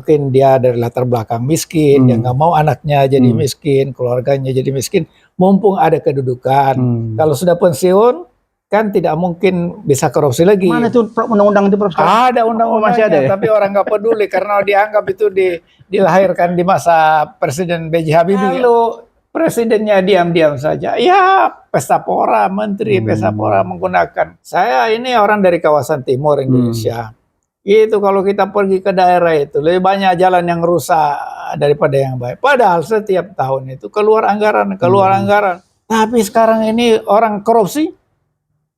mungkin dia dari latar belakang miskin, dia nggak mau anaknya jadi miskin, keluarganya jadi miskin, mumpung ada kedudukan. Kalau sudah pensiun, kan tidak mungkin bisa korupsi lagi. Mana tuh undang-undang itu, Prof? Ada undang-undangnya, tapi orang nggak peduli karena dianggap itu dilahirkan di masa Presiden B.J. Habibie. Lalu presidennya diam-diam saja, ya pesta pora, menteri pesta pora menggunakan. Saya ini orang dari kawasan timur Indonesia. Itu kalau kita pergi ke daerah itu lebih banyak jalan yang rusak daripada yang baik. Padahal setiap tahun itu keluar anggaran. Tapi sekarang ini orang korupsi,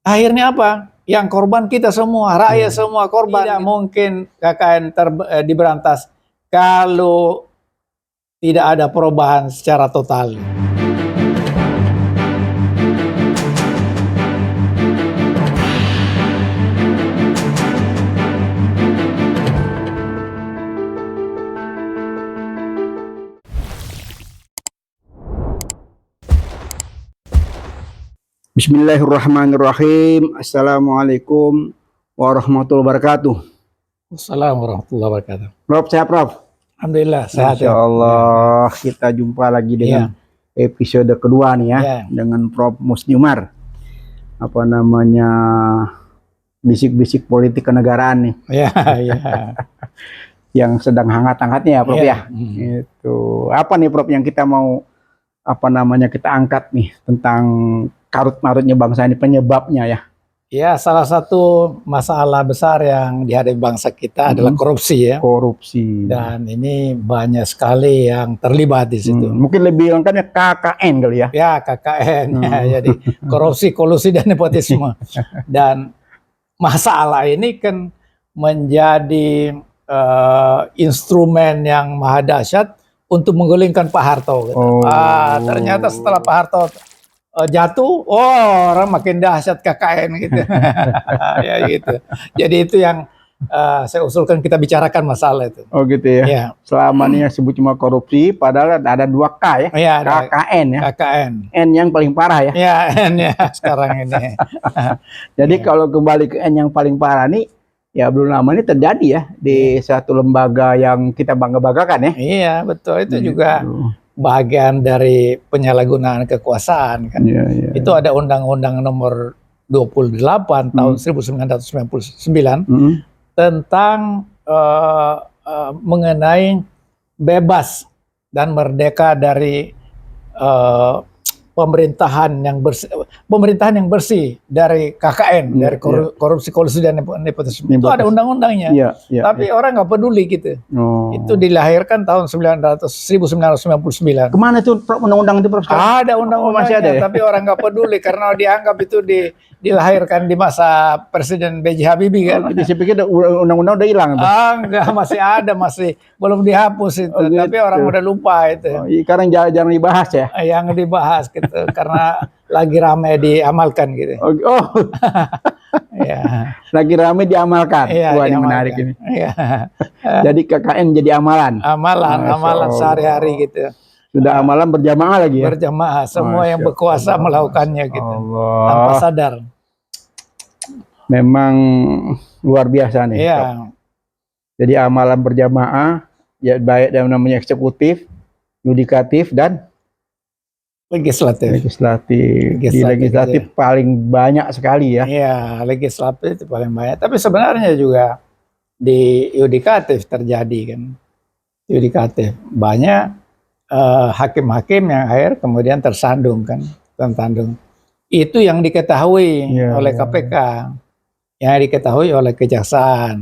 akhirnya apa? Yang korban kita semua, rakyat semua korban. Tidak mungkin KKN diberantas kalau tidak ada perubahan secara total. Bismillahirrahmanirrahim. Assalamualaikum warahmatullahi wabarakatuh. Assalamualaikum warahmatullahi wabarakatuh. Prof, sehat Prof? Alhamdulillah sehat. Insya Allah kita jumpa lagi dengan episode kedua nih ya, dengan Prof Musni Umar. Apa namanya, bisik-bisik politik kenegaraan nih. Yang sedang hangat-hangatnya ya Prof ya. Itu apa nih Prof yang kita mau kita angkat nih tentang karut-marutnya bangsa ini, penyebabnya ya? Ya, salah satu masalah besar yang dihadapi bangsa kita adalah korupsi ya. Korupsi. Dan ini banyak sekali yang terlibat di situ. Mungkin lebih lengkapnya KKN kali ya? Ya, KKN. Ya, jadi korupsi, kolusi, dan nepotisme. Dan masalah ini kan menjadi instrumen yang maha dahsyat untuk menggulingkan Pak Harto. Ternyata setelah Pak Harto jatuh, orang makin dahsyat KKN gitu. Ya gitu. Jadi itu yang saya usulkan kita bicarakan masalah itu. Oh gitu ya. Selama ini sebut cuma korupsi, padahal ada 2K ya. KKN ya. KKN. N yang paling parah ya. Ya, N ya sekarang ini. Jadi kalau kembali ke N yang paling parah nih, ya belum lama ini terjadi ya di satu lembaga yang kita bangga-banggakan ya. Iya betul, itu juga bagian dari penyalahgunaan kekuasaan kan. Itu ada Undang-Undang Nomor 28 tahun 1999 tentang mengenai bebas dan merdeka dari pemerintahan yang bersih dari KKN, dari korupsi, kolusi, dan nepotisme. Itu ada undang-undangnya. Tapi orang nggak peduli gitu. Itu dilahirkan tahun 1999. Kemana tuh undang-undang itu Prof? Ada undang-undangnya, tapi orang nggak peduli karena dianggap itu dilahirkan di masa Presiden B.J. Habibie kan. Saya pikir undang-undang udah hilang. Enggak, masih ada, masih belum dihapus itu. Tapi orang udah lupa itu. Sekarang jarang dibahas ya? Yang dibahas gitu, karena lagi ramai diamalkan gitu. Lagi ramai diamalkan. Wah, ini menarik ini. Jadi KKN jadi amalan. Amalan sehari-hari gitu. Sudah amalan berjamaah lagi ya? Berjamaah, semua yang berkuasa melakukannya gitu. Tanpa sadar. Memang luar biasa nih. Jadi amalan berjamaah, ya baik yang namanya eksekutif, yudikatif, dan legislatif. Di legislatif paling banyak sekali ya. Iya, legislatif itu paling banyak. Tapi sebenarnya juga di yudikatif terjadi kan. Yudikatif banyak hakim-hakim yang akhir kemudian tersandung kan, itu yang diketahui oleh KPK, yang diketahui oleh kejaksaan.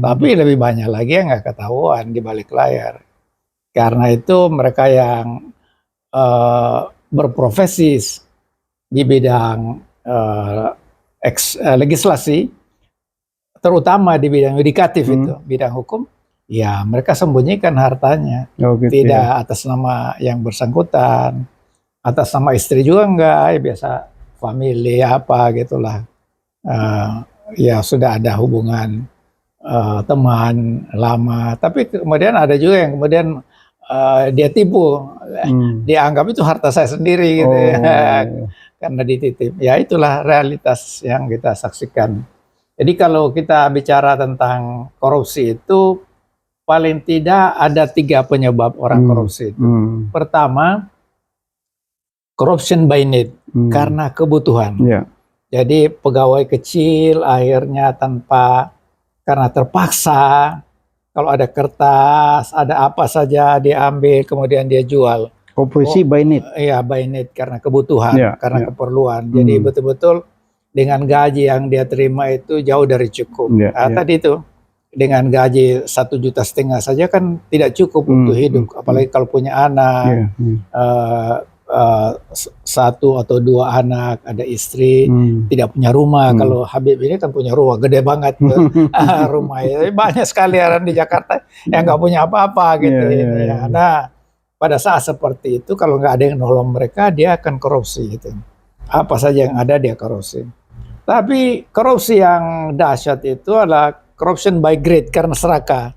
Tapi lebih banyak lagi yang nggak ketahuan di balik layar. Karena itu mereka yang berprofesi di bidang legislasi, terutama di bidang yudikatif itu, bidang hukum. Ya, mereka sembunyikan hartanya, tidak atas nama yang bersangkutan, atas nama istri juga enggak, ya biasa family apa gitulah. Ya sudah ada hubungan teman lama, tapi kemudian ada juga yang kemudian dia tipu, dianggap itu harta saya sendiri gitu ya, karena dititip. Ya itulah realitas yang kita saksikan. Jadi kalau kita bicara tentang korupsi itu paling tidak ada 3 penyebab orang korupsi itu. Pertama, corruption by need, karena kebutuhan. Jadi pegawai kecil akhirnya karena terpaksa, kalau ada kertas, ada apa saja dia ambil, kemudian dia jual. Korupsi by need. Iya, by need, karena kebutuhan, karena keperluan. Jadi betul-betul dengan gaji yang dia terima itu jauh dari cukup. Tadi itu, dengan gaji 1,5 juta saja kan tidak cukup untuk hidup. Apalagi kalau punya anak, 1 atau 2 anak, ada istri, tidak punya rumah. Kalau Habib ini kan punya rumah gede banget tuh. Rumahnya banyak sekali orang di Jakarta yang nggak punya apa-apa gitu. Nah, pada saat seperti itu kalau nggak ada yang nolong mereka, dia akan korupsi gitu. Apa saja yang ada dia korupsi. Tapi korupsi yang dahsyat itu adalah corruption by greed, karena serakah.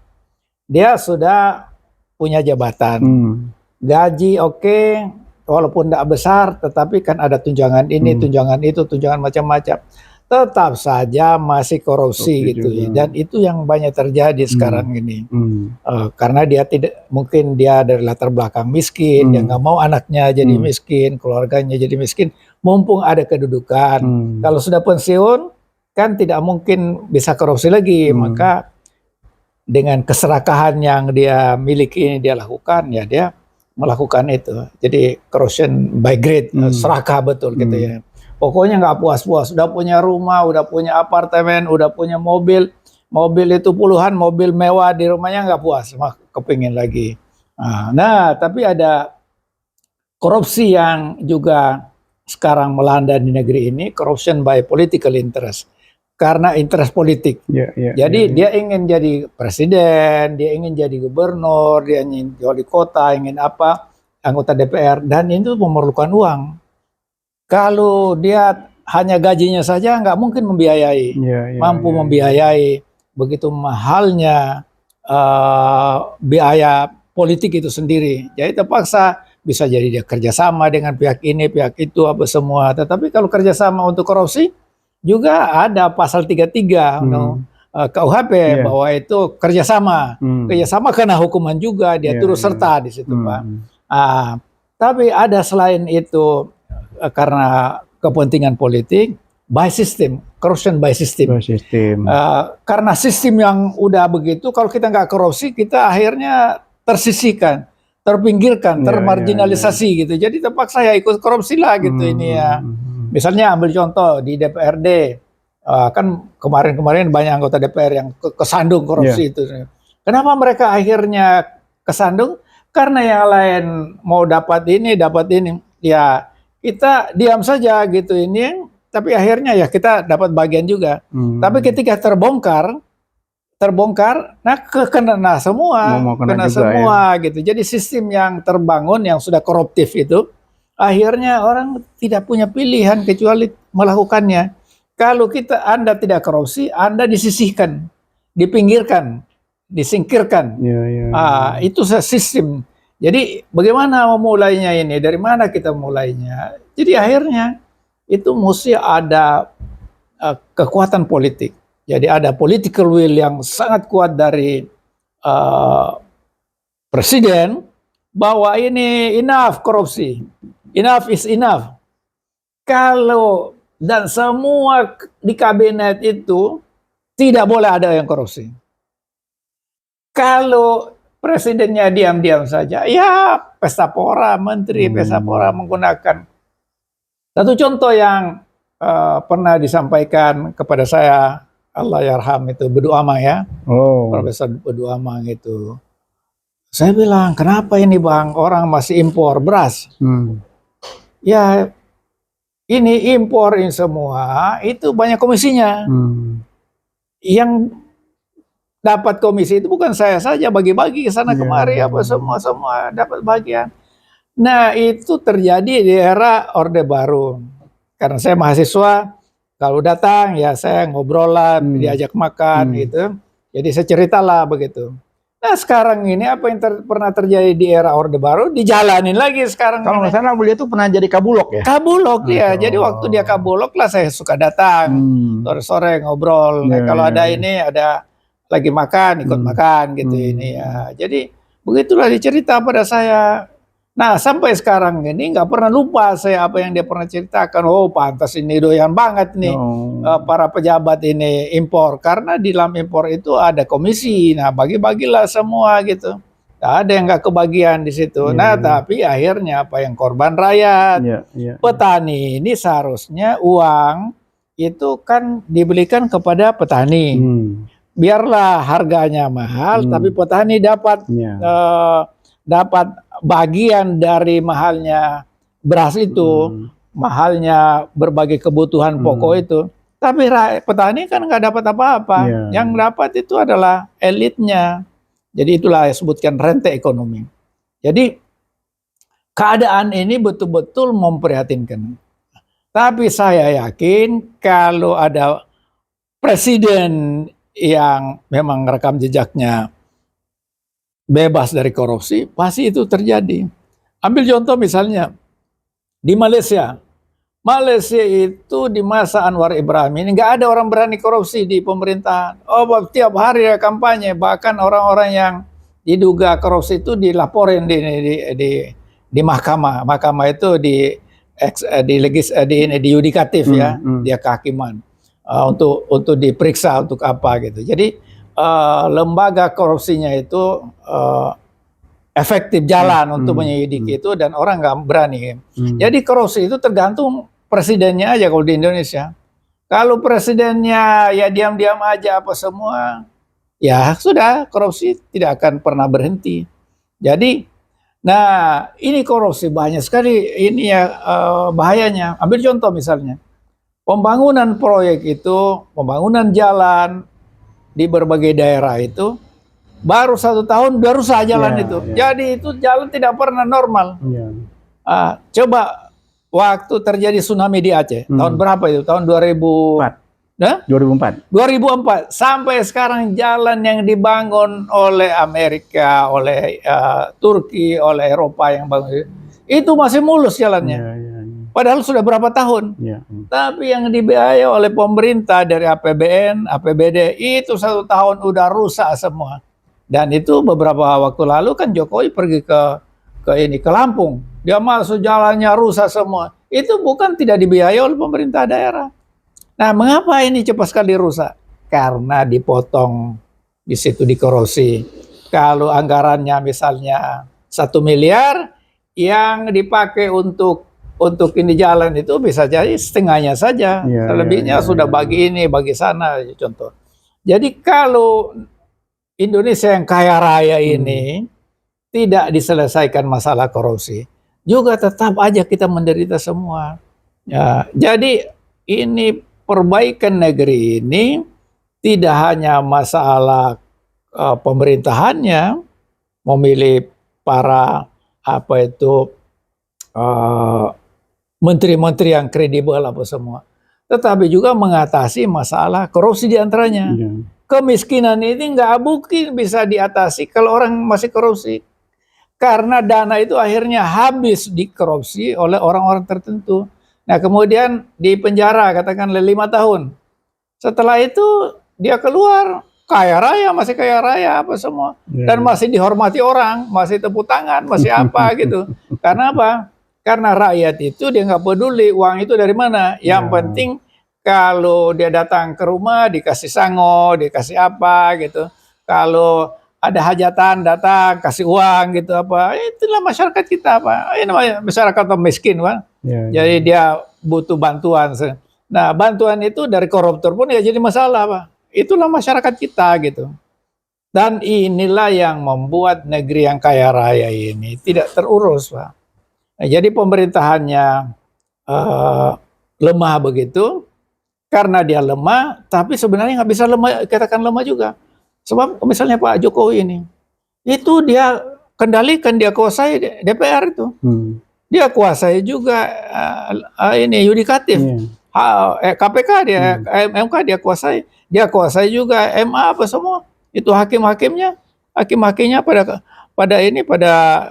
Dia sudah punya jabatan, gaji oke, walaupun tidak besar, tetapi kan ada tunjangan ini, tunjangan itu, tunjangan macam-macam. Tetap saja masih korupsi gitu ya. Dan itu yang banyak terjadi sekarang ini. Karena dia mungkin dia dari latar belakang miskin, dia nggak mau anaknya jadi miskin, keluarganya jadi miskin, mumpung ada kedudukan. Kalau sudah pensiun, kan tidak mungkin bisa korupsi lagi. Maka dengan keserakahan yang dia miliki ini dia lakukan, ya dia melakukan itu. Jadi corruption by greed, serakah betul gitu ya. Pokoknya nggak puas-puas, udah punya rumah, udah punya apartemen, udah punya mobil itu puluhan mobil mewah di rumahnya, nggak puas, kepingin lagi. Nah, tapi ada korupsi yang juga sekarang melanda di negeri ini, corruption by political interest, karena interest politik. Jadi dia ingin jadi presiden, dia ingin jadi gubernur, dia ingin wali kota, ingin apa, anggota DPR, dan itu memerlukan uang. Kalau dia hanya gajinya saja nggak mungkin membiayai, mampu membiayai begitu mahalnya biaya politik itu sendiri. Jadi terpaksa bisa jadi dia kerjasama dengan pihak ini, pihak itu, apa semua. Tetapi kalau kerjasama untuk korupsi juga ada pasal 33 KUHP bahwa itu kerjasama, kerjasama kena hukuman juga, dia turut serta di situ, Pak. Tapi ada selain itu, karena kepentingan politik, by system, corruption by system. Karena sistem yang udah begitu, kalau kita nggak korupsi, kita akhirnya tersisihkan, terpinggirkan, termarginalisasi gitu. Jadi terpaksa ya ikut korupsi lah gitu ini ya. Misalnya ambil contoh di DPRD, kan kemarin-kemarin banyak anggota DPR yang kesandung korupsi itu. Kenapa mereka akhirnya kesandung? Karena yang lain mau dapat ini, ya kita diam saja gitu ini, tapi akhirnya ya kita dapat bagian juga. Tapi ketika terbongkar, nah kena semua, kena semua ya. Gitu. Jadi sistem yang terbangun yang sudah koruptif itu, akhirnya orang tidak punya pilihan kecuali melakukannya. Kalau Anda tidak korupsi, Anda disisihkan, dipinggirkan, disingkirkan. Itu sistem. Jadi bagaimana memulainya ini? Dari mana kita mulainya? Jadi akhirnya itu mesti ada kekuatan politik. Jadi ada political will yang sangat kuat dari presiden bahwa ini enough korupsi, enough is enough. Kalau dan semua di kabinet itu tidak boleh ada yang korupsi. Kalau presidennya diam-diam saja, ya pesta pora, menteri pesta pora menggunakan. Satu contoh yang pernah disampaikan kepada saya, Allah yarham itu, Bedu Amang ya, Profesor Bedu Amang itu. Saya bilang, kenapa ini Bang, orang masih impor beras? Ya ini impor ini semua, itu banyak komisinya. Yang dapat komisi itu bukan saya saja, bagi-bagi ke sana kemari, apa semua dapat bagian. Nah itu terjadi di era Orde Baru. Karena saya mahasiswa, kalau datang ya saya ngobrolan, diajak makan gitu. Jadi saya ceritalah begitu. Nah sekarang ini apa yang pernah terjadi di era Orde Baru dijalanin lagi sekarang. Kalau nggak salah beliau tuh pernah jadi kabulok ya? Kabulok dia. Jadi waktu dia kabulok lah saya suka datang. Sore-sore ngobrol. Nah, kalau ada ini ada lagi makan, ikut makan gitu ini ya. Jadi begitulah dicerita pada saya. Nah sampai sekarang ini nggak pernah lupa saya apa yang dia pernah ceritakan. Oh pantas ini doyan banget nih para pejabat ini impor, karena di dalam impor itu ada komisi. Nah bagi-bagilah semua gitu. Nggak ada yang nggak kebagian di situ. Nah tapi akhirnya apa yang korban rakyat, petani ini seharusnya uang itu kan dibelikan kepada petani. Biarlah harganya mahal, tapi petani dapat dapat bagian dari mahalnya beras itu, mahalnya berbagai kebutuhan pokok itu. Tapi petani kan nggak dapat apa-apa. Yang dapat itu adalah elitnya. Jadi itulah yang sebutkan rente ekonomi. Jadi keadaan ini betul-betul memprihatinkan. Tapi saya yakin kalau ada presiden yang memang rekam jejaknya bebas dari korupsi, pasti itu terjadi. Ambil contoh misalnya di Malaysia. Malaysia itu di masa Anwar Ibrahim ini nggak ada orang berani korupsi di pemerintahan. Oh, tiap hari ada kampanye, bahkan orang-orang yang diduga korupsi itu dilaporin di mahkamah. Mahkamah itu di yudikatif ya, dia kehakiman untuk diperiksa untuk apa gitu. Jadi lembaga korupsinya itu efektif jalan untuk menyelidiki itu, dan orang nggak berani. Jadi korupsi itu tergantung presidennya aja kalau di Indonesia. Kalau presidennya ya diam-diam aja apa semua, ya sudah korupsi tidak akan pernah berhenti. Jadi, nah ini korupsi banyak sekali ini ya bahayanya. Ambil contoh misalnya pembangunan proyek itu, pembangunan jalan di berbagai daerah itu baru 1 tahun udah rusak jalan itu. Jadi itu jalan tidak pernah normal. Coba waktu terjadi tsunami di Aceh, tahun berapa itu? Tahun 2004 sampai sekarang jalan yang dibangun oleh Amerika, oleh Turki, oleh Eropa yang bangun itu masih mulus jalannya. Padahal sudah berapa tahun. Tapi yang dibiayai oleh pemerintah dari APBN, APBD itu 1 tahun udah rusak semua. Dan itu beberapa waktu lalu kan Jokowi pergi ke Lampung. Dia masuk jalannya rusak semua. Itu bukan tidak dibiayai oleh pemerintah daerah. Nah, mengapa ini cepat sekali rusak? Karena dipotong di situ dikorupsi. Kalau anggarannya misalnya 1 miliar yang dipakai untuk ini jalan itu bisa jadi setengahnya saja. Selebihnya sudah bagi ini, bagi sana contoh. Jadi kalau Indonesia yang kaya raya ini tidak diselesaikan masalah korupsi, juga tetap aja kita menderita semua. Ya, jadi ini perbaikan negeri ini tidak hanya masalah pemerintahannya, memilih para menteri-menteri yang kredibel apa semua, tetapi juga mengatasi masalah korupsi diantaranya. Kemiskinan ini nggak mungkin bisa diatasi kalau orang masih korupsi. Karena dana itu akhirnya habis dikorupsi oleh orang-orang tertentu. Nah kemudian di penjara katakanlah 5 tahun. Setelah itu dia keluar kaya raya, masih kaya raya apa semua. Dan masih dihormati orang, masih tepuk tangan, masih apa gitu. Karena apa? Karena rakyat itu dia nggak peduli uang itu dari mana. Yang penting kalau dia datang ke rumah dikasih sango, dikasih apa gitu. Kalau ada hajatan datang kasih uang gitu apa. Itulah masyarakat kita apa. Ini masyarakat miskin Pak. Jadi dia butuh bantuan. Nah, bantuan itu dari koruptor pun ya jadi masalah Pak. Itulah masyarakat kita gitu. Dan inilah yang membuat negeri yang kaya raya ini tidak terurus Pak. Nah, jadi pemerintahannya lemah begitu. Karena dia lemah, tapi sebenarnya nggak bisa katakan lemah juga. Sebab misalnya Pak Jokowi ini, itu dia kendalikan, dia kuasai DPR itu. Dia kuasai juga ini yudikatif. KPK dia, MK dia kuasai. Dia kuasai juga MA apa semua. Itu hakim-hakimnya pada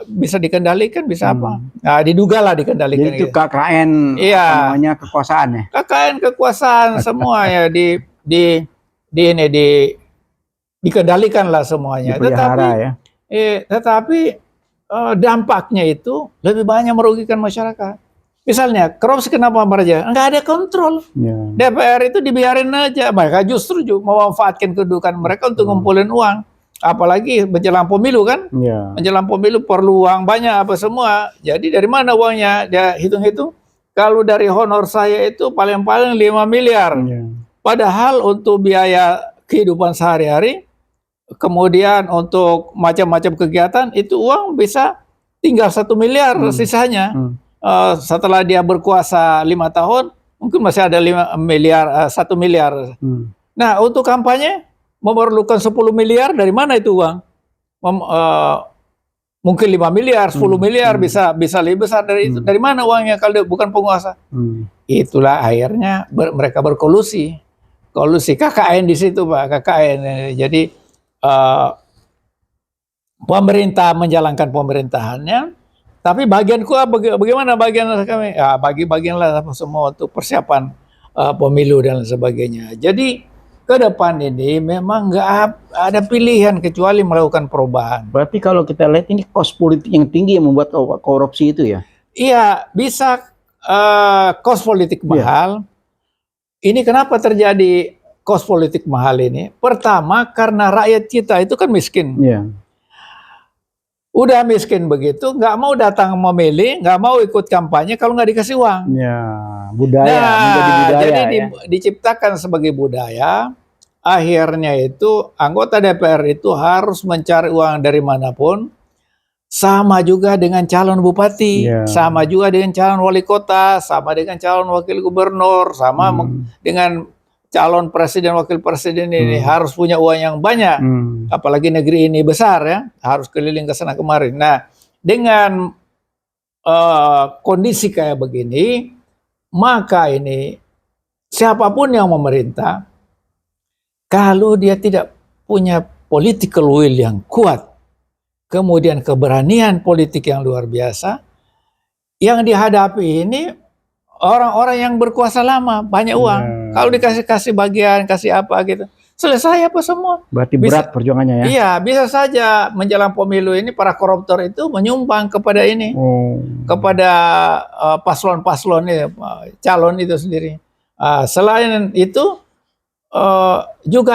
bisa dikendalikan, bisa apa? Nah, diduga lah dikendalikan. Jadi itu KKN, namanya kekuasaan ya? KKN kekuasaan semua ya dikendalikanlah semuanya. Tetapi dampaknya itu lebih banyak merugikan masyarakat. Misalnya korupsi kenapa meraja? Nggak ada kontrol. DPR itu dibiarin aja. Mereka justru memanfaatkan kedudukan mereka untuk ngumpulin uang. Apalagi menjelang pemilu kan? Menjelang pemilu perlu uang banyak apa semua. Jadi dari mana uangnya? Dia hitung-hitung. Kalau dari honor saya itu paling-paling 5 miliar. Padahal untuk biaya kehidupan sehari-hari, kemudian untuk macam-macam kegiatan, itu uang bisa tinggal 1 miliar sisanya. Setelah dia berkuasa 5 tahun, mungkin masih ada 1 miliar. Nah, untuk kampanye memerlukan 10 miliar, dari mana itu uang? Mungkin 5 miliar, 10 miliar, bisa lebih besar dari itu. Dari mana uangnya kalau bukan penguasa? Itulah akhirnya mereka berkolusi. KKN di situ, Pak, KKN. Jadi pemerintah menjalankan pemerintahannya. Tapi bagianku bagaimana bagian kami? Ya, bagi-bagianlah semua untuk persiapan pemilu dan sebagainya. Jadi ke depan ini memang nggak ada pilihan kecuali melakukan perubahan. Berarti kalau kita lihat ini cost politik yang tinggi yang membuat korupsi itu ya? Iya, bisa cost politik mahal. Ini kenapa terjadi cost politik mahal ini? Pertama karena rakyat kita itu kan miskin. Udah miskin begitu, nggak mau datang memilih, nggak mau ikut kampanye kalau nggak dikasih uang. Budaya, menjadi budaya. Jadi diciptakan sebagai budaya. Akhirnya itu anggota DPR itu harus mencari uang dari manapun. Sama juga dengan calon bupati, sama juga dengan calon wali kota, sama dengan calon wakil gubernur, sama dengan calon presiden, wakil presiden ini harus punya uang yang banyak. Apalagi negeri ini besar ya, harus keliling ke sana kemari. Nah, dengan kondisi kayak begini, maka ini siapapun yang memerintah, kalau dia tidak punya political will yang kuat, kemudian keberanian politik yang luar biasa, yang dihadapi ini orang-orang yang berkuasa lama, banyak uang. Kalau dikasih bagian, kasih apa gitu, selesai apa semua. Berarti berat perjuangannya ya? Iya, bisa saja menjelang pemilu ini para koruptor itu menyumbang kepada ini, kepada paslon-paslon ini, calon itu sendiri. Selain itu juga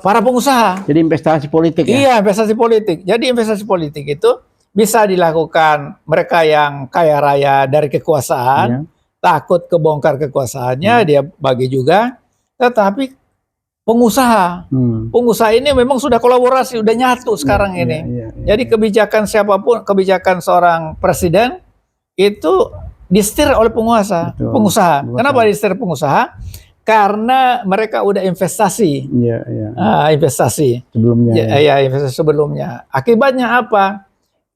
para pengusaha. Jadi investasi politik ya? Iya, investasi politik. Jadi investasi politik itu bisa dilakukan mereka yang kaya raya dari kekuasaan, takut kebongkar kekuasaannya, dia bagi juga. Tetapi pengusaha ini memang sudah kolaborasi, udah nyatu sekarang ini. Jadi kebijakan siapapun, kebijakan seorang presiden itu disetir oleh pengusaha. Kenapa disetir pengusaha? Karena mereka udah investasi, investasi sebelumnya. Investasi sebelumnya. Akibatnya apa?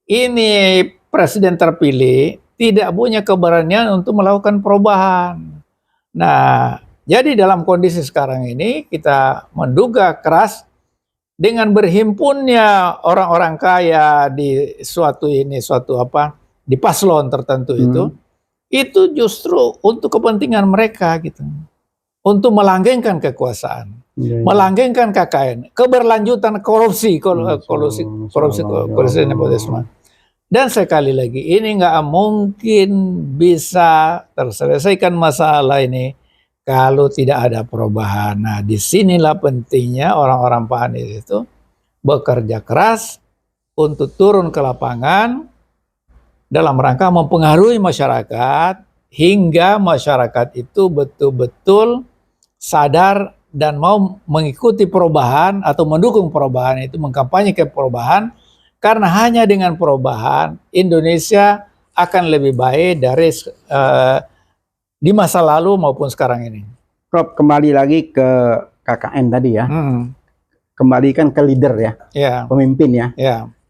Ini presiden terpilih tidak punya keberanian untuk melakukan perubahan. Nah, jadi dalam kondisi sekarang ini kita menduga keras dengan berhimpunnya orang-orang kaya di di paslon tertentu itu justru untuk kepentingan mereka gitu. Untuk melanggengkan kekuasaan, melanggengkan KKN, keberlanjutan korupsi nepotisme. Dan sekali lagi, ini nggak mungkin bisa terselesaikan masalah ini kalau tidak ada perubahan. Nah, disinilah pentingnya orang-orang Pak Anies itu bekerja keras untuk turun ke lapangan dalam rangka mempengaruhi masyarakat hingga masyarakat itu betul-betul sadar dan mau mengikuti perubahan atau mendukung perubahan itu, mengkampanyekan perubahan. Karena hanya dengan perubahan Indonesia akan lebih baik dari di masa lalu maupun sekarang ini. Prof, kembali lagi ke KKN tadi ya. Kembalikan ke leader ya, pemimpin ya.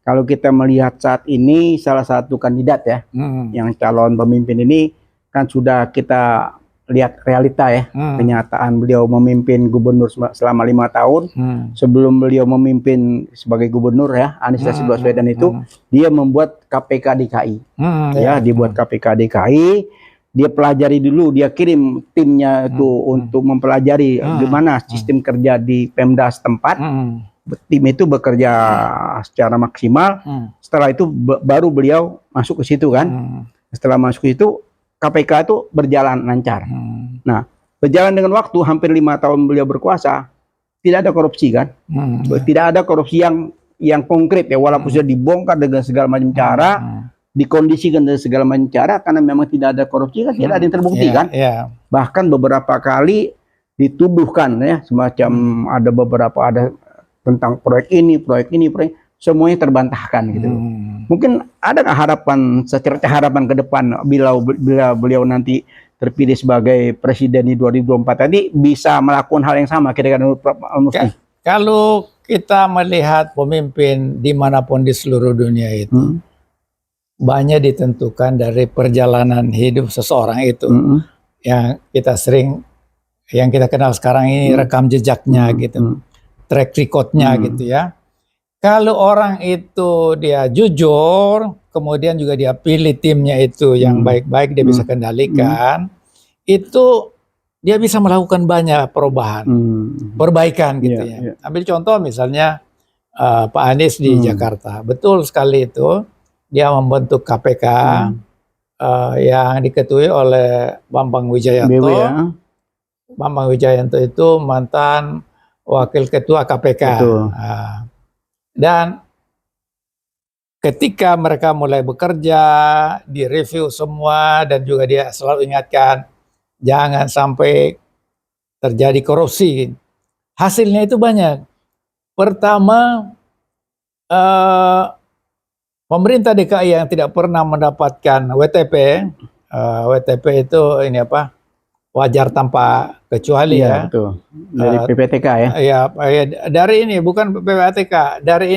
Kalau kita melihat saat ini salah satu kandidat ya, yang calon pemimpin ini kan sudah kita lihat realita ya, kenyataan beliau memimpin gubernur selama 5 tahun. Sebelum beliau memimpin sebagai gubernur ya, Anies Baswedan itu dia membuat KPK DKI, dibuat KPK DKI, dia pelajari dulu, dia kirim timnya itu untuk mempelajari gimana sistem kerja di Pemda setempat. Tim itu bekerja secara maksimal. Setelah itu baru beliau masuk ke situ kan. Setelah masuk itu KPK itu berjalan lancar. Nah, berjalan dengan waktu hampir 5 tahun beliau berkuasa, tidak ada korupsi kan. Tidak ada korupsi yang konkret ya, walaupun sudah dibongkar dengan segala macam cara, dikondisikan dengan segala macam cara, karena memang tidak ada korupsi kan, tidak ada yang terbukti kan. Bahkan beberapa kali dituduhkan ya, semacam ada beberapa tentang proyek ini, semuanya terbantahkan gitu. Mungkin ada harapan, secerca harapan ke depan bila beliau nanti terpilih sebagai presiden di 2024 tadi bisa melakukan hal yang sama kira-kira Mufti? Kalau kita melihat pemimpin dimanapun di seluruh dunia itu, banyak ditentukan dari perjalanan hidup seseorang itu, yang kita kenal sekarang ini rekam jejaknya gitu, track recordnya gitu ya. Kalau orang itu dia jujur, kemudian juga dia pilih timnya itu yang baik-baik, dia bisa kendalikan, itu dia bisa melakukan banyak perubahan, perbaikan gitu ya. Ambil contoh misalnya Pak Anies di Jakarta, betul sekali itu. Dia membentuk KPK yang diketuai oleh Bambang Wijayanto. Bambang Wijayanto itu mantan wakil ketua KPK. Dan ketika mereka mulai bekerja, direview semua, dan juga dia selalu ingatkan, jangan sampai terjadi korupsi. Hasilnya itu banyak. Pertama, pemerintah DKI yang tidak pernah mendapatkan WTP, WTP itu ini apa? Wajar tanpa kecuali ya. Betul. Dari PPTK ya. Ya, dari ini bukan PPTK, dari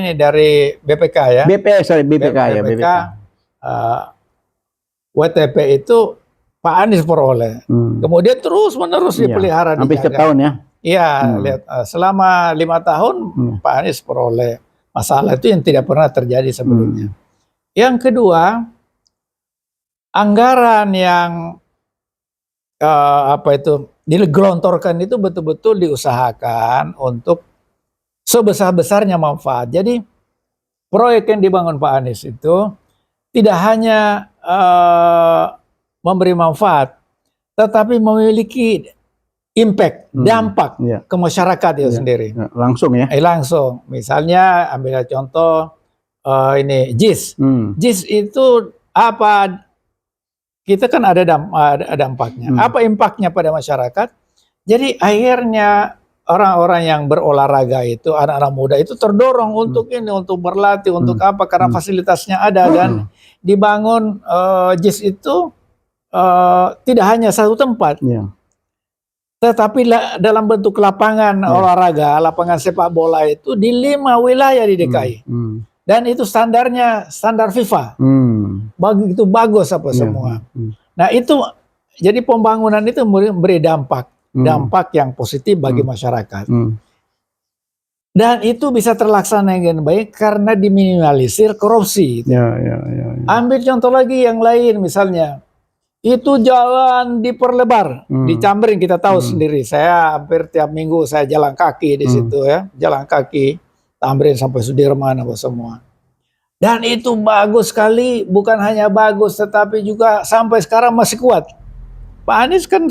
BPK ya. BPK ya. BPK. WTP itu Pak Anies peroleh. Kemudian terus menerus dipelihara. Sampai setiap tahun ya. Iya, lihat selama 5 tahun Pak Anies peroleh. Masalah itu yang tidak pernah terjadi sebelumnya. Yang kedua, anggaran yang digelontorkan itu betul-betul diusahakan untuk sebesar-besarnya manfaat. Jadi proyek yang dibangun Pak Anies itu tidak hanya memberi manfaat, tetapi memiliki impact, dampak ke masyarakat itu sendiri. Langsung ya? Langsung. Misalnya ambil contoh ini JIS. JIS itu apa? Kita kan ada dampaknya. Apa impactnya pada masyarakat? Jadi akhirnya orang-orang yang berolahraga itu, anak-anak muda itu terdorong untuk ini, untuk berlatih, untuk apa? Karena fasilitasnya ada dan dibangun JIS itu tidak hanya satu tempat, tetapi dalam bentuk lapangan olahraga, lapangan sepak bola itu di 5 wilayah di DKI. Dan itu standarnya standar FIFA. Begitu bagus semua. Nah itu jadi pembangunan itu memberi dampak yang positif bagi masyarakat. Dan itu bisa terlaksana dengan baik karena diminimalisir korupsi. Ambil contoh lagi yang lain misalnya. Itu jalan diperlebar di Tamrin, kita tahu sendiri. Saya hampir tiap minggu saya jalan kaki di situ ya, jalan kaki Tamrin sampai Sudirman apa semua. Dan itu bagus sekali, bukan hanya bagus tetapi juga sampai sekarang masih kuat. Pak Anies kan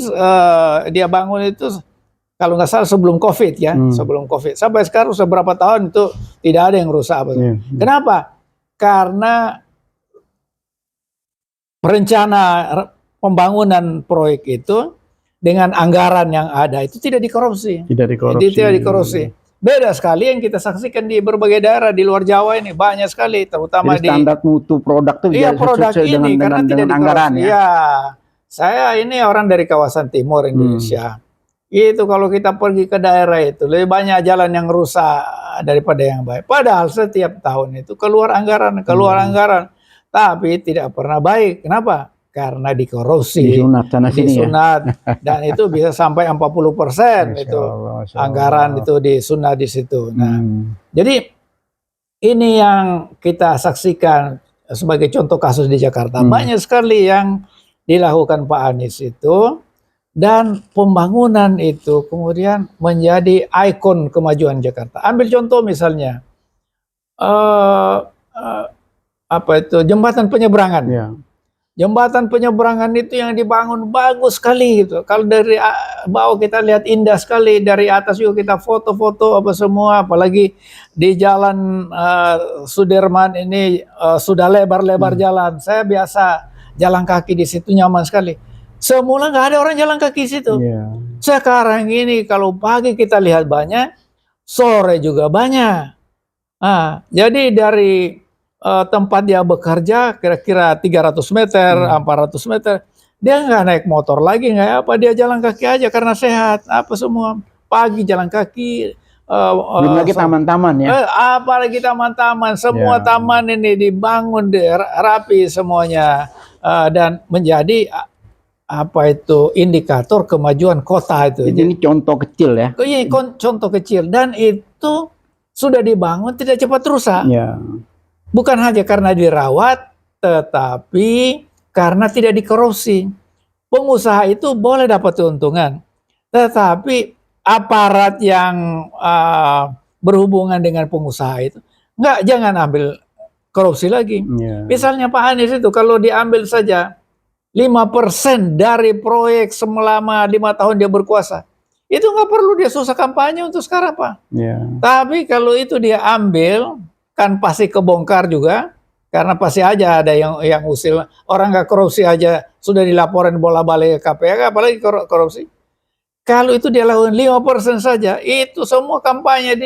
dia bangun itu kalau nggak salah sebelum COVID ya, sebelum COVID. Sampai sekarang sudah berapa tahun itu tidak ada yang rusak apa. Kenapa? Karena rencana pembangunan proyek itu dengan anggaran yang ada itu tidak dikorupsi. Tidak dikorupsi. Beda sekali yang kita saksikan di berbagai daerah di luar Jawa ini, banyak sekali, terutama jadi standar mutu produk itu produk ini karena tidak dengan anggaran ya. Ya, saya ini orang dari kawasan timur Indonesia. Itu kalau kita pergi ke daerah itu lebih banyak jalan yang rusak daripada yang baik. Padahal setiap tahun itu keluar anggaran, tapi tidak pernah baik. Kenapa? Karena dikorupsi, disunat dan itu bisa sampai 40% itu anggaran itu disunat di situ. Nah, jadi ini yang kita saksikan sebagai contoh kasus di Jakarta. Banyak sekali yang dilakukan Pak Anies itu, dan pembangunan itu kemudian menjadi ikon kemajuan Jakarta. Ambil contoh misalnya apa itu, jembatan penyeberangan. Ya. Jembatan penyeberangan itu yang dibangun bagus sekali gitu. Kalau dari bawah kita lihat indah sekali, dari atas juga kita foto-foto apa semua, apalagi di jalan Sudirman ini sudah lebar-lebar jalan. Saya biasa jalan kaki di situ, nyaman sekali. Semula nggak ada orang jalan kaki situ. Yeah. Sekarang ini kalau pagi kita lihat banyak, sore juga banyak. Jadi dari tempat dia bekerja kira-kira 300 meter, 400 meter, dia nggak naik motor lagi, nggak apa, dia jalan kaki aja karena sehat, apa semua. Pagi jalan kaki. Belum lagi taman-taman ya. Apalagi taman-taman, semua taman ini dibangun rapi semuanya, dan menjadi apa itu indikator kemajuan kota itu. Jadi ini contoh kecil ya. Iya, contoh kecil, dan itu sudah dibangun tidak cepat rusak. Ya. Bukan hanya karena dirawat, tetapi karena tidak dikorupsi. Pengusaha itu boleh dapat keuntungan, tetapi aparat yang berhubungan dengan pengusaha itu jangan ambil korupsi lagi. Yeah. Misalnya Pak Anies itu kalau diambil saja 5% dari proyek selama 5 tahun dia berkuasa, itu nggak perlu dia susah kampanye untuk sekarang Pak. Yeah. Tapi kalau itu dia ambil, kan pasti kebongkar juga, karena pasti aja ada yang usil. Orang nggak korupsi aja sudah dilaporin bola-balik ke KPK, apalagi korupsi. Kalau itu dia lakukan 5% saja, itu semua kampanye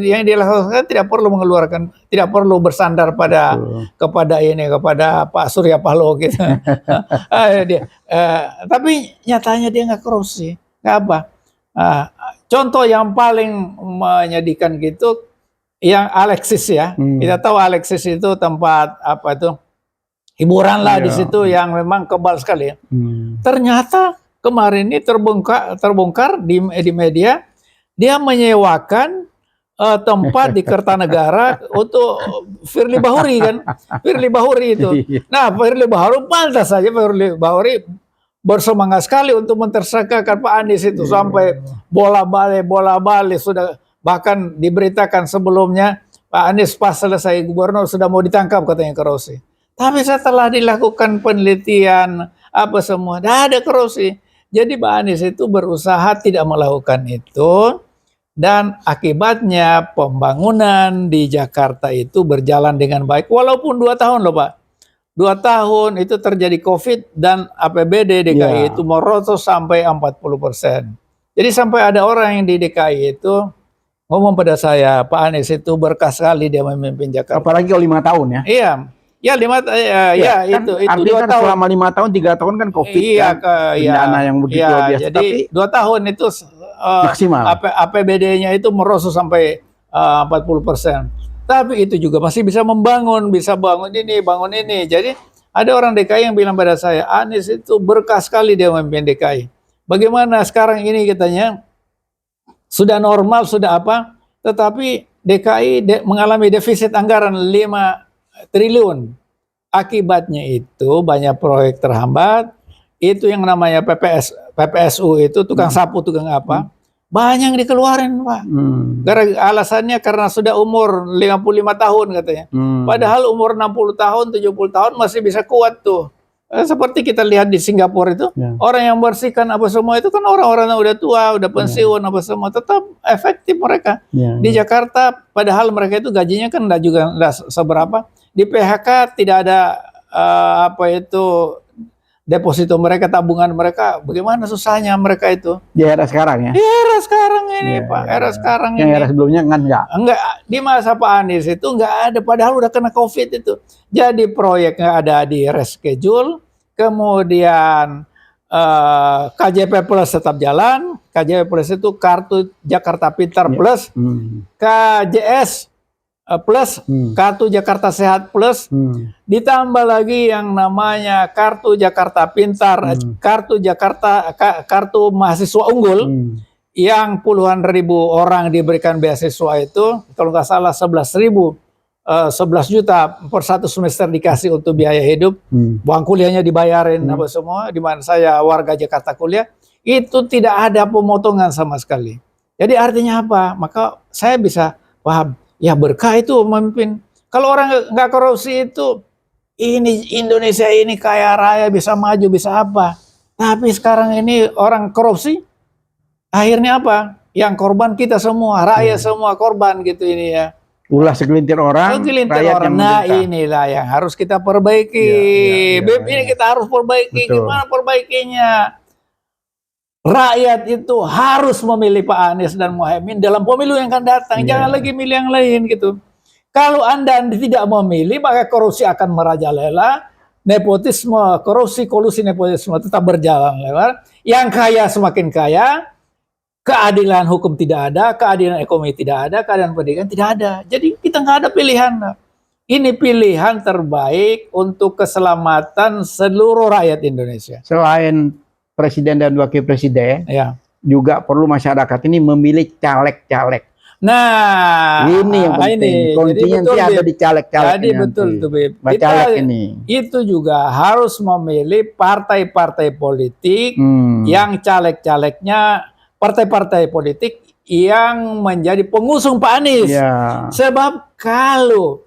yang dia lakukan tidak perlu mengeluarkan, tidak perlu bersandar kepada Pak Surya Paloh gitu. Tapi nyatanya dia nggak korupsi, nggak apa. Contoh yang paling menyedihkan gitu, yang Alexis ya. Kita tahu Alexis itu tempat apa itu, hiburan lah di situ yang memang kebal sekali. Ternyata kemarin ini terbongkar di media, dia menyewakan tempat di Kertanegara untuk Firly Bahuri kan. Firly Bahuri itu. Nah, Firly Bahuri pantas saja, Firly Bahuri bersemangat sekali untuk mentersangkakan Pak Anies itu, sampai bola balik sudah. Bahkan diberitakan sebelumnya Pak Anies pas selesai gubernur sudah mau ditangkap katanya korupsi. Tapi setelah dilakukan penelitian apa semua, tidak ada korupsi. Jadi Pak Anies itu berusaha tidak melakukan itu, dan akibatnya pembangunan di Jakarta itu berjalan dengan baik. Walaupun 2 tahun loh Pak. 2 tahun itu terjadi COVID dan APBD DKI itu merosot sampai 40%. Jadi sampai ada orang yang di DKI itu ngomong pada saya, Pak Anies itu berkah sekali dia memimpin Jakarta. Apalagi kalau 5 tahun ya. Iya. Ya 5 kan itu 2 tahun. Selama 5 tahun, 3 tahun kan COVID. Iya, kan. Dana yang begitu luar biasa. Jadi 2 tahun itu maksimal. APBD-nya itu merosot sampai 40%. Tapi itu juga masih bisa membangun, bisa bangun ini. Jadi ada orang DKI yang bilang pada saya, Anies itu berkah sekali dia memimpin DKI. Bagaimana sekarang ini katanya, sudah normal, sudah apa, tetapi DKI mengalami defisit anggaran 5 triliun. Akibatnya itu banyak proyek terhambat, itu yang namanya PPSU itu, tukang sapu, tukang apa, banyak dikeluarin Pak. Alasannya karena sudah umur 55 tahun katanya. Padahal umur 60 tahun, 70 tahun masih bisa kuat tuh. Seperti kita lihat di Singapura itu, orang yang bersihkan apa semua itu kan orang-orang yang udah tua, udah pensiun apa semua, tetap efektif mereka. Di Jakarta, padahal mereka itu gajinya kan enggak seberapa. Di PHK tidak ada deposito mereka, tabungan mereka. Bagaimana susahnya mereka itu? Di era sekarang ya? Di era sekarang ini Pak, era sekarang ini. Yang era sebelumnya kan enggak? Enggak, di masa Pak Anies itu enggak ada, padahal udah kena COVID itu. Jadi proyeknya ada di reschedule, kemudian KJP Plus tetap jalan. KJP Plus itu Kartu Jakarta Pintar Plus, KJS Plus, Kartu Jakarta Sehat Plus, ditambah lagi yang namanya Kartu Jakarta Pintar, Kartu Mahasiswa Unggul, yang puluhan ribu orang diberikan beasiswa itu, kalau nggak salah 11.000 11 juta per 1 semester dikasih untuk biaya hidup, uang kuliahnya dibayarin apa semua, di mana saya warga Jakarta kuliah, itu tidak ada pemotongan sama sekali. Jadi artinya apa? Maka saya bisa paham, ya berkah itu memimpin. Kalau orang nggak korupsi itu, ini Indonesia ini kaya raya, bisa maju, bisa apa. Tapi sekarang ini orang korupsi, akhirnya apa? Yang korban kita semua, rakyat semua korban gitu ini ya. Ulah segelintir orang, rakyat yang nah inilah yang harus kita perbaiki. Ini kita harus perbaiki. Betul. Gimana perbaikinya? Rakyat itu harus memilih Pak Anies dan Muhaimin dalam pemilu yang akan datang. Jangan lagi milih yang lain gitu. Kalau Anda tidak memilih, maka korupsi akan merajalela. Nepotisme, korupsi, kolusi, nepotisme tetap berjalan lewat. Yang kaya semakin kaya. Keadilan hukum tidak ada, keadilan ekonomi tidak ada, keadilan pendidikan tidak ada. Jadi kita nggak ada pilihan. Ini pilihan terbaik untuk keselamatan seluruh rakyat Indonesia. Selain presiden dan wakil presiden, juga perlu masyarakat ini memilih caleg-caleg. Nah, ini yang penting. Kuncinya nanti ada di caleg-caleg. Jadi betul tuh, Beb. Itu juga harus memilih partai-partai politik yang caleg-calegnya partai-partai politik yang menjadi pengusung Pak Anies. Sebab kalau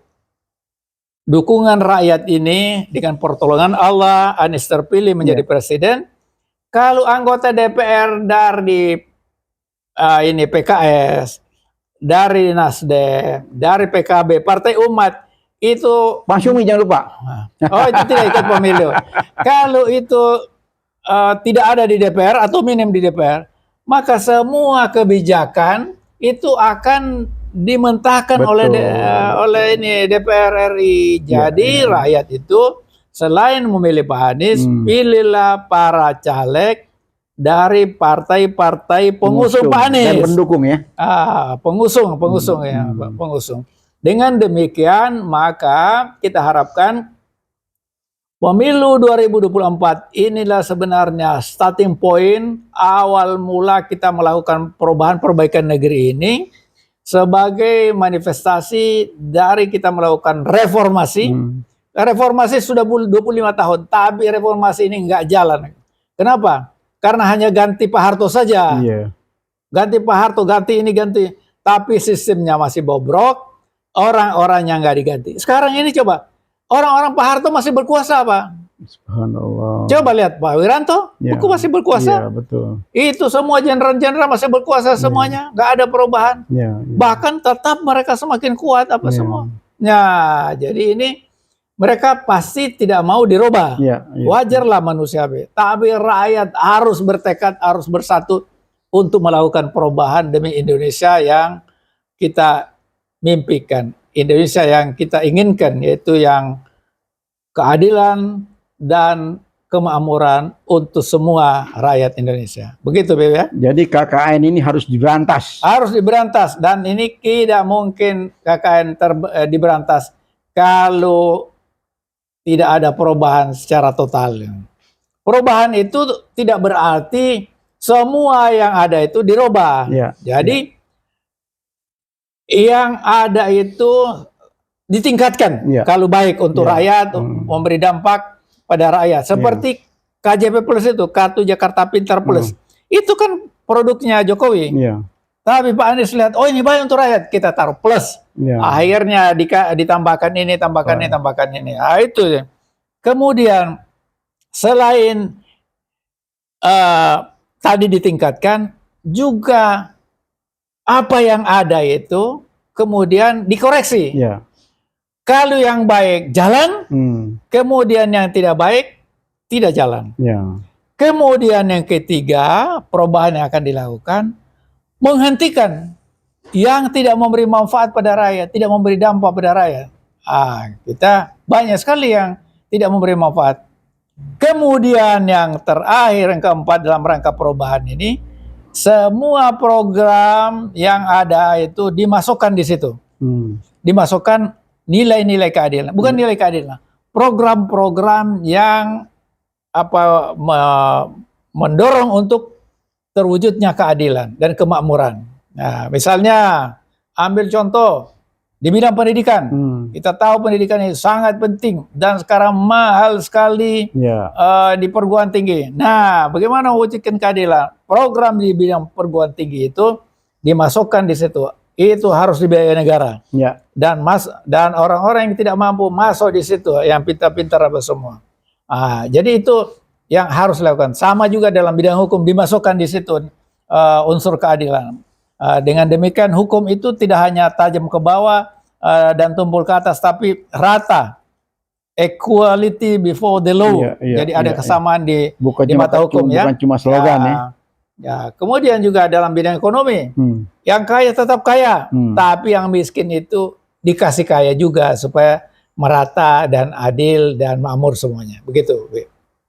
dukungan rakyat ini dengan pertolongan Allah, Anies terpilih menjadi presiden, kalau anggota DPR dari ini PKS, dari Nasdem, dari PKB, Partai Umat, itu Bang Syumi jangan lupa. Oh, itu tidak ikut pemilu. Kalau itu tidak ada di DPR atau minim di DPR, maka semua kebijakan itu akan dimentahkan oleh DPR RI. Jadi rakyat itu selain memilih Pak Anies, pilihlah para caleg dari partai-partai pengusung Pak Anies. Dan pendukung ya. Pengusung ya, pengusung. Dengan demikian maka kita harapkan pemilu 2024 inilah sebenarnya starting point, awal mula kita melakukan perubahan-perbaikan negeri ini sebagai manifestasi dari kita melakukan reformasi. Reformasi sudah 25 tahun, tapi reformasi ini nggak jalan. Kenapa? Karena hanya ganti Pak Harto saja. Ganti Pak Harto, ganti ini, ganti. Tapi sistemnya masih bobrok, orang-orangnya nggak diganti. Sekarang ini coba, orang-orang Pak Harto masih berkuasa apa? Subhanallah. Coba lihat Pak Wiranto, masih berkuasa. Betul. Itu semua jenderal-jenderal masih berkuasa semuanya, nggak ada perubahan. Bahkan tetap mereka semakin kuat apa semua. Nah, jadi ini mereka pasti tidak mau dirubah. Wajarlah manusia, tapi rakyat harus bertekad, harus bersatu untuk melakukan perubahan demi Indonesia yang kita mimpikan. Indonesia yang kita inginkan, yaitu yang keadilan dan kemakmuran untuk semua rakyat Indonesia. Begitu, Beb ya. Jadi KKN ini harus diberantas. Harus diberantas, dan ini tidak mungkin KKN diberantas kalau tidak ada perubahan secara total. Perubahan itu tidak berarti semua yang ada itu dirubah. Jadi yang ada itu ditingkatkan kalau baik untuk rakyat, memberi dampak pada rakyat. Seperti KJP Plus itu, Kartu Jakarta Pintar Plus. Itu kan produknya Jokowi. Tapi Pak Anies lihat, oh ini baik untuk rakyat, kita taruh plus. Akhirnya ditambahkan ini, tambahkan ini. Nah, itu. Kemudian selain tadi ditingkatkan, juga apa yang ada itu kemudian dikoreksi. Kalau yang baik jalan, kemudian yang tidak baik tidak jalan. Kemudian yang ketiga, perubahan yang akan dilakukan, menghentikan yang tidak memberi manfaat pada rakyat, tidak memberi dampak pada rakyat. Kita banyak sekali yang tidak memberi manfaat. Kemudian yang terakhir, yang keempat dalam rangka perubahan ini, semua program yang ada itu dimasukkan di situ. Dimasukkan nilai-nilai keadilan, bukan nilai keadilan. Program-program yang mendorong untuk terwujudnya keadilan dan kemakmuran. Nah, misalnya ambil contoh Di bidang pendidikan, kita tahu pendidikan itu sangat penting dan sekarang mahal sekali di perguruan tinggi. Nah, bagaimana mewujudkan keadilan? Program di bidang perguruan tinggi itu dimasukkan di situ. Itu harus dibiayai negara. Dan orang-orang yang tidak mampu masuk di situ, yang pintar-pintar apa semua. Jadi itu yang harus dilakukan. Sama juga dalam bidang hukum dimasukkan di situ unsur keadilan. Dengan demikian hukum itu tidak hanya tajam ke bawah dan tumpul ke atas, tapi rata, equality before the law. Jadi ada kesamaan di mata hukum, bukan cuma slogan kemudian juga dalam bidang ekonomi, yang kaya tetap kaya, tapi yang miskin itu dikasih kaya juga supaya merata dan adil dan makmur semuanya. Begitu.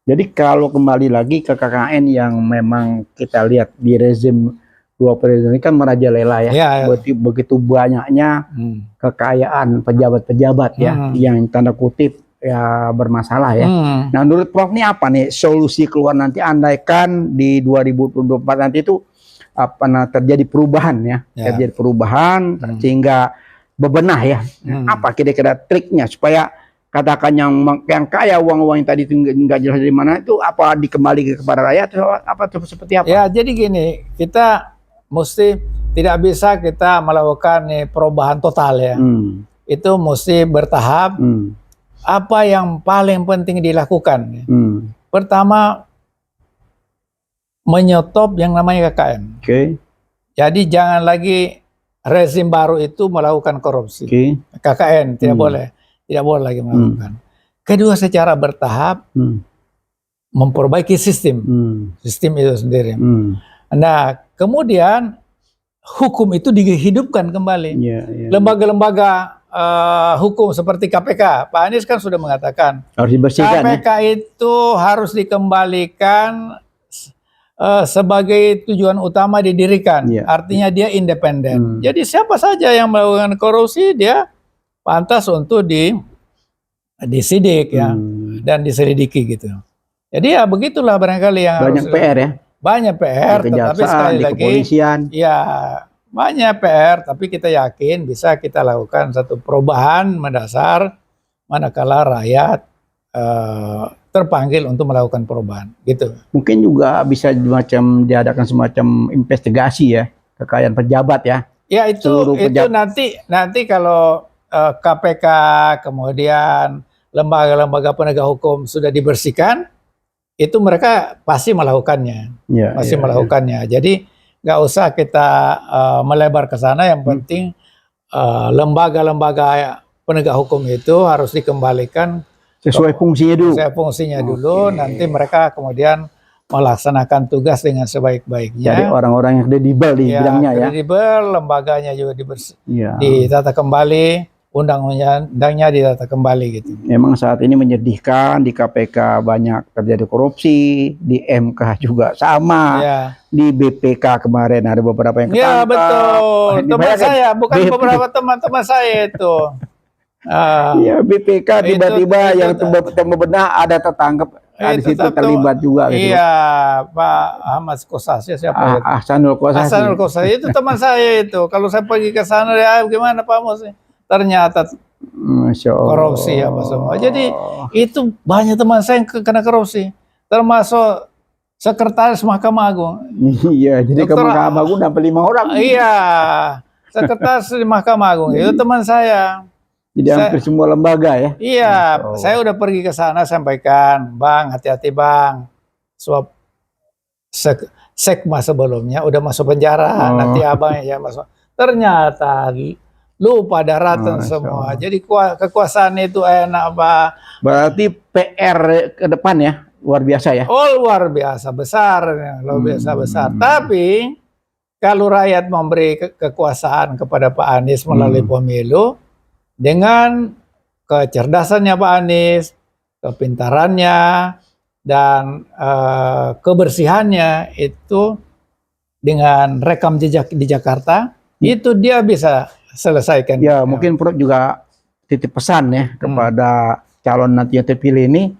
Jadi kalau kembali lagi ke KKN yang memang kita lihat di rezim 2 periode ini kan merajalela ya. Begitu banyaknya kekayaan pejabat-pejabat yang tanda kutip ya bermasalah ya. Nah, menurut Prof ini apa nih solusi keluar nanti andaikan di 2024 nanti itu terjadi perubahan terjadi perubahan sehingga bebenah ya. Apa kira-kira triknya supaya katakan yang kaya uang-uang yang tadi itu nggak jelas dari mana itu apa dikembalikan kepada rakyat atau seperti apa? Ya, jadi gini, kita mesti tidak bisa kita melakukan perubahan total ya. Itu mesti bertahap. Apa yang paling penting dilakukan? Pertama, menyetop yang namanya KKN. Jadi jangan lagi rezim baru itu melakukan korupsi. KKN tidak boleh lagi melakukan. Kedua, secara bertahap memperbaiki sistem itu sendiri. Nah, kemudian hukum itu dihidupkan kembali. Lembaga-lembaga hukum seperti KPK, Pak Anies kan sudah mengatakan harus dibersihkan. KPK itu harus dikembalikan sebagai tujuan utama didirikan. Artinya dia independen. Jadi siapa saja yang melakukan korupsi dia pantas untuk disidik dan diselidiki gitu. Jadi ya begitulah barangkali yang banyak harus PR ya. Banyak PR, tetapi sekali lagi ya banyak PR, tapi kita yakin bisa kita lakukan satu perubahan mendasar manakala rakyat terpanggil untuk melakukan perubahan gitu. Mungkin juga bisa diadakan semacam investigasi ya kekayaan pejabat ya. Ya itu nanti kalau KPK kemudian lembaga-lembaga penegak hukum sudah dibersihkan, itu mereka pasti melakukannya, melakukannya. Jadi nggak usah kita melebar ke sana. Yang penting lembaga-lembaga penegak hukum itu harus dikembalikan sesuai fungsinya dulu. Sesuai fungsinya dulu. Nanti mereka kemudian melaksanakan tugas dengan sebaik-baiknya. Dari orang-orang yang kredibel di bidangnya ya. Kredibel, lembaganya juga ditata kembali. Undang-undangnya ditata kembali gitu. Memang saat ini menyedihkan, di KPK banyak terjadi korupsi, di MK juga sama, di BPK kemarin ada beberapa yang ketangkap. Ya betul, teman saya, bukan beberapa teman-teman saya itu. Iya, BPK tiba-tiba yang bebenah ada tertangkap, di situ terlibat juga. Gitu. Iya, Pak Ahmad Kosasya siapa? Ahsanul Kosasya itu teman saya itu. Kalau saya pergi ke sana, ya gimana Pak Mus? Ternyata korupsi apa semua. Jadi itu banyak teman saya yang kena korupsi, termasuk sekretaris Mahkamah Agung. Iya, jadi ke Mahkamah Agung dapat 5 orang. Iya, sekretaris di Mahkamah Agung itu teman saya. Jadi hampir semua lembaga ya. Iya, saya udah pergi ke sana sampaikan, Bang, hati-hati Bang. Suap sekma sebelumnya udah masuk penjara, nanti abang ya masuk. Ternyata lupa daratan semua. Jadi kekuasaan itu enak Pak. Berarti PR ke depan ya luar biasa ya. Oh luar biasa besar, luar biasa besar. Tapi kalau rakyat memberi kekuasaan kepada Pak Anies melalui pemilu dengan kecerdasannya Pak Anies, kepintarannya dan kebersihannya itu dengan rekam jejak di Jakarta itu dia bisa selesaikan. Ya, mungkin Prof juga titip pesan ya kepada calon nanti yang terpilih ini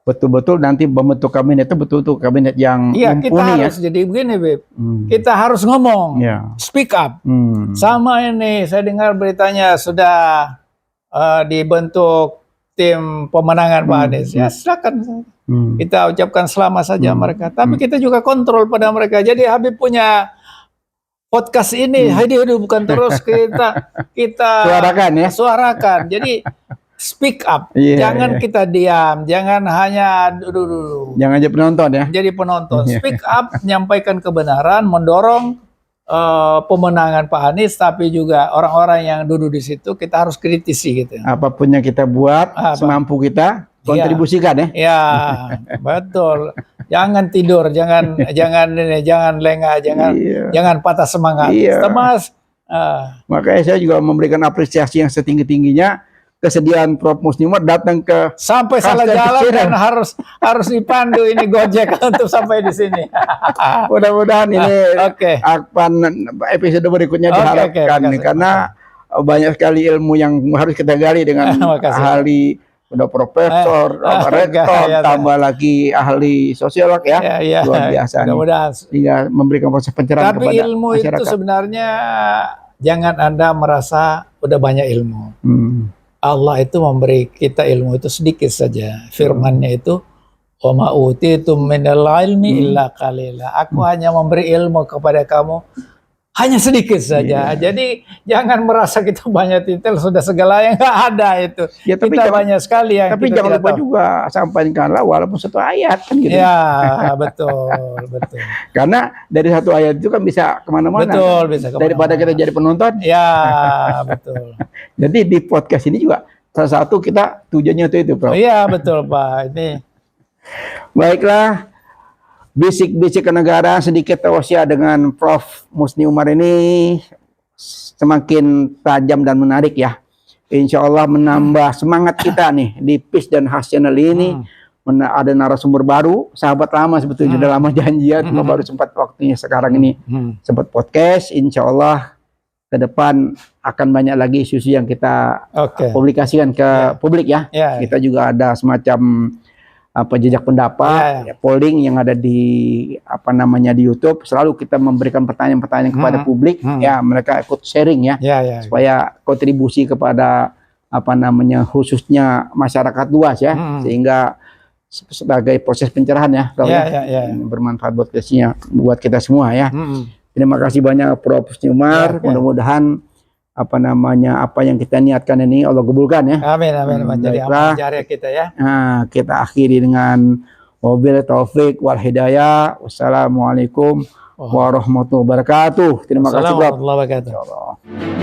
betul-betul nanti membentuk kabinet itu betul-betul kabinet yang mumpuni. Kita harus jadi begini, Beb. Kita harus ngomong, speak up. Sama ini, saya dengar beritanya sudah dibentuk tim pemenangan Pak Anies. Ya silakan. Kita ucapkan selamat saja mereka. Tapi kita juga kontrol pada mereka. Jadi Habib punya podcast ini, bukan terus kita suarakan. Jadi speak up, jangan kita diam, jangan hanya dulu. Jangan jadi penonton ya. Jadi penonton, speak up, menyampaikan kebenaran, mendorong pemenangan Pak Anies, tapi juga orang-orang yang duduk di situ kita harus kritisi gitu. Apapun yang kita buat, semampu kita kontribusikan ya. Ya, betul. Jangan tidur, jangan lengah, jangan patah semangat. Mas. Makanya saya juga memberikan apresiasi yang setinggi-tingginya kesediaan Prof. Musni Umar datang ke sampai salah jalan dan harus dipandu ini Gojek untuk sampai di sini. Mudah-mudahan ini akan episode berikutnya diharapkan karena banyak sekali ilmu yang harus kita gali dengan ahli, udah profesor, rektor, tambah lagi ahli sosiolog ya. Luar biasa. Mudah-mudahan hingga memberikan proses pencerahan kepada masyarakat. Tapi ilmu itu sebenarnya jangan Anda merasa udah banyak ilmu. Allah itu memberi kita ilmu itu sedikit saja. Firman-Nya itu wa ma utitum minal ilmi illa qalila. Aku hanya memberi ilmu kepada kamu hanya sedikit saja. Jadi jangan merasa kita banyak titel sudah segala yang nggak ada itu. Ya, tapi kita banyak sekali yang tapi kita jangan lupa juga sampaikanlah walaupun satu ayat kan gitu. Ya, betul. Karena dari satu ayat itu kan bisa kemana-mana. Betul, bisa kemana-mana. Daripada kita jadi penonton. Ya, betul. Jadi di podcast ini juga salah satu kita tujuannya itu, Prof. Iya, betul, Pak. Ini. Baiklah. Bisik-bisik kenegaraan sedikit tausiah dengan Prof. Musni Umar ini semakin tajam dan menarik ya. Insya Allah menambah semangat kita nih di Peace dan Hush Channel ini. Ada narasumber baru, sahabat lama sebetulnya sudah lama janjian, cuma baru sempat waktunya sekarang ini sempat podcast. Insya Allah ke depan akan banyak lagi isu-isu yang kita publikasikan ke publik ya. Kita juga ada semacam jejak pendapat, polling yang ada di di YouTube. Selalu kita memberikan pertanyaan-pertanyaan kepada publik, ya mereka ikut sharing ya, supaya kontribusi kepada khususnya masyarakat luas ya, sehingga sebagai proses pencerahan ya, bermanfaat buat kita semua ya. Terima kasih banyak Prof. Musni Umar. Mudah-mudahan apa yang kita niatkan ini Allah kabulkan ya. Amin. Jadi amal jariah kita ya. Nah, kita akhiri dengan wabillahi taufik wal hidayah. Wassalamualaikum warahmatullahi wabarakatuh. Terima kasih, Prof. Warahmatullahi wabarakatuh.